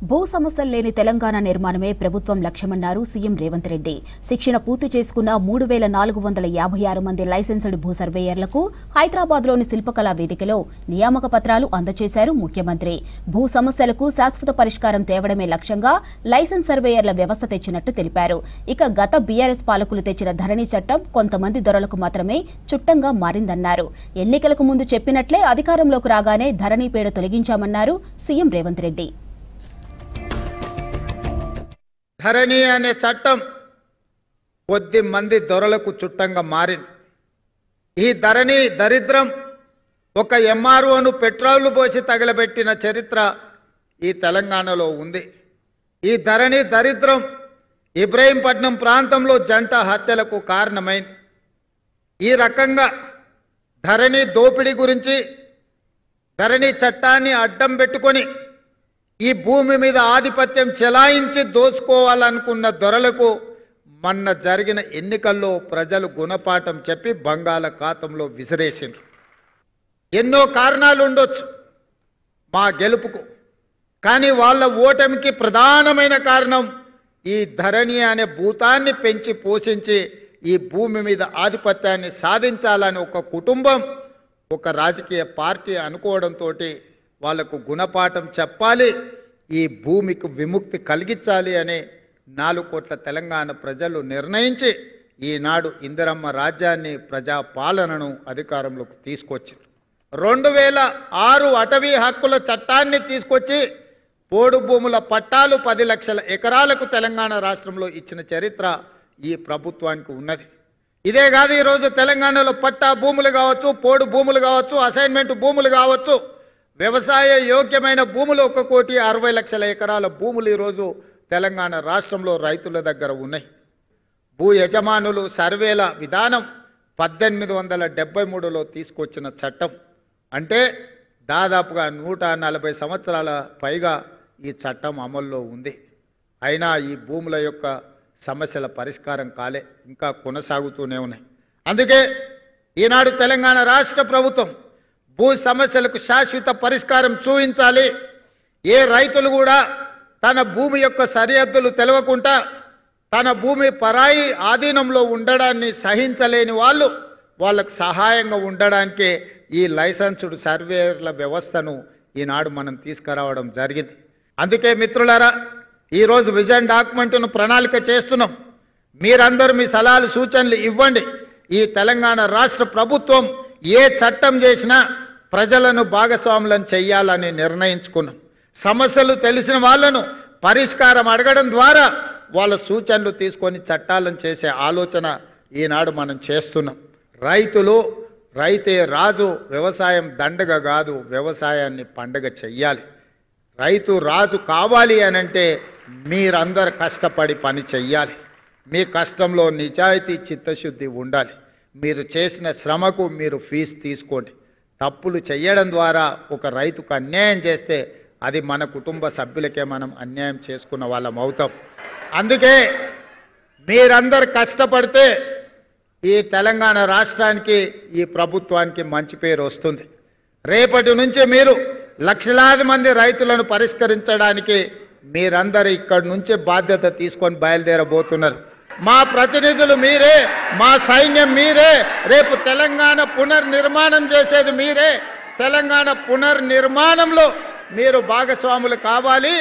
భూ సమస్యలు లేని తెలంగాణ నిర్మాణమే ప్రభుత్వం లక్ష్యమన్నారు సీఎం రేవంత్ రెడ్డి. శిక్షణ పూర్తి చేసుకున్న 3456 మంది లైసెన్స్డ్ భూ సర్వేయర్లకు హైదరాబాద్లోని శిల్పకళా వేదికలో నియామక పత్రాలు అందజేశారు ముఖ్యమంత్రి. భూ సమస్యలకు శాశ్వత పరిష్కారం తేవడమే లక్ష్యంగా లైసెన్స్ సర్వేయర్ల వ్యవస్థ తెచ్చినట్టు తెలిపారు. ఇక గత బీఆర్ఎస్ పాలకులు తెచ్చిన ధరణి చట్టం కొంతమంది దొరలకు మాత్రమే చుట్టంగా మారిందన్నారు. ఎన్నికలకు ముందు చెప్పినట్లే అధికారంలోకి రాగానే ధరణి పేడ తొలగించామన్నారు సీఎం రేవంత్ రెడ్డి. ధరణి అనే చట్టం కొద్ది మంది దొరలకు చుట్టంగా మారింది. ఈ ధరణి దరిద్రం ఒక ఎంఆర్ఓను పెట్రోల్ పోసి తగలబెట్టిన చరిత్ర ఈ తెలంగాణలో ఉంది. ఈ ధరణి దరిద్రం ఇబ్రహీంపట్నం ప్రాంతంలో జంట హత్యలకు కారణమైంది. ఈ రకంగా ధరణి దోపిడీ గురించి ధరణి చట్టాన్ని అడ్డం పెట్టుకొని ఈ భూమి మీద ఆధిపత్యం చెలాయించి దోసుకోవాలనుకున్న దొరలకు మొన్న జరిగిన ఎన్నికల్లో ప్రజలు గుణపాఠం చెప్పి బంగాళాఖాతంలో విసిరేసిండ్రు. ఎన్నో కారణాలు ఉండొచ్చు మా గెలుపుకు, కానీ వాళ్ళ ఓటమికి ప్రధానమైన కారణం ఈ ధరణి అనే భూతాన్ని పెంచి పోషించి ఈ భూమి మీద ఆధిపత్యాన్ని సాధించాలని ఒక కుటుంబం ఒక రాజకీయ పార్టీ అనుకోవడంతో వాళ్లకు గుణపాఠం చెప్పాలి, ఈ భూమికి విముక్తి కలిగించాలి అనే 4 కోట్ల తెలంగాణ ప్రజలు నిర్ణయించి ఈనాడు ఇందిరమ్మ రాజ్యాన్ని ప్రజాపాలనను అధికారంలోకి తీసుకొచ్చింది. 2006 అటవీ హక్కుల చట్టాన్ని తీసుకొచ్చి పోడు భూముల పట్టాలు 10 లక్షల ఎకరాలకు తెలంగాణ రాష్ట్రంలో ఇచ్చిన చరిత్ర ఈ ప్రభుత్వానికి ఉన్నది. ఇదే కాదు, ఈరోజు తెలంగాణలో పట్టా భూములు కావచ్చు, పోడు భూములు కావచ్చు, అసైన్మెంట్ భూములు కావచ్చు, వ్యవసాయ యోగ్యమైన భూములు 1,60,00,000 ఎకరాల భూములు ఈరోజు తెలంగాణ రాష్ట్రంలో రైతుల దగ్గర ఉన్నాయి. భూ యజమానులు సర్వేల విధానం 1873లో తీసుకొచ్చిన చట్టం. అంటే దాదాపుగా 140 సంవత్సరాల పైగా ఈ చట్టం అమల్లో ఉంది. అయినా ఈ భూముల యొక్క సమస్యల పరిష్కారం కాలే, ఇంకా కొనసాగుతూనే ఉన్నాయి. అందుకే ఈనాడు తెలంగాణ రాష్ట్ర ప్రభుత్వం భూ సమస్యలకు శాశ్వత పరిష్కారం చూపించాలి. ఏ రైతులు కూడా తన భూమి యొక్క సరిహద్దులు తెలవకుండా తన భూమి పరాయి ఆధీనంలో ఉండడాన్ని సహించలేని వాళ్ళకు సహాయంగా ఉండడానికే ఈ లైసెన్స్డ్ సర్వేయర్ల వ్యవస్థను ఈనాడు మనం తీసుకురావడం జరిగింది. అందుకే మిత్రులారా, ఈరోజు విజన్ డాక్యుమెంట్ను ప్రణాళిక చేస్తున్నాం. మీరందరూ మీ సలహాలు సూచనలు ఇవ్వండి. ఈ తెలంగాణ రాష్ట్ర ప్రభుత్వం ఏ చట్టం చేసినా ప్రజలను భాగస్వాములను చెయ్యాలని నిర్ణయించుకున్నాం. సమస్యలు తెలిసిన వాళ్ళను పరిష్కారం అడగడం ద్వారా వాళ్ళ సూచనలు తీసుకొని చట్టాలను చేసే ఆలోచన ఈనాడు మనం చేస్తున్నాం. రైతే రాజు, వ్యవసాయం దండగ కాదు, వ్యవసాయాన్ని పండగ చెయ్యాలి. రైతు రాజు కావాలి అనంటే మీరందరూ కష్టపడి పని చెయ్యాలి. మీ కష్టంలో నిజాయితీ చిత్తశుద్ధి ఉండాలి. మీరు చేసిన శ్రమకు మీరు ఫీజు తీసుకోండి. తప్పులు చేయడం ద్వారా ఒక రైతుకు అన్యాయం చేస్తే అది మన కుటుంబ సభ్యులకే మనం అన్యాయం చేసుకున్న వాళ్ళం అవుతాం. అందుకే మీరందరూ కష్టపడితే ఈ తెలంగాణ రాష్ట్రానికి, ఈ ప్రభుత్వానికి మంచి పేరు వస్తుంది. రేపటి నుంచి మీరు లక్షలాది మంది రైతులను పరిష్కరించడానికి మీరందరూ ఇక్కడి నుంచి బాధ్యత తీసుకొని బయలుదేరబోతున్నారు. మా ప్రతినిధులు మీరే, మా సైన్యం మీరే. రేపు తెలంగాణ పునర్నిర్మాణం చేసేది మీరే. తెలంగాణ పునర్నిర్మాణంలో మీరు భాగస్వాములు కావాలి.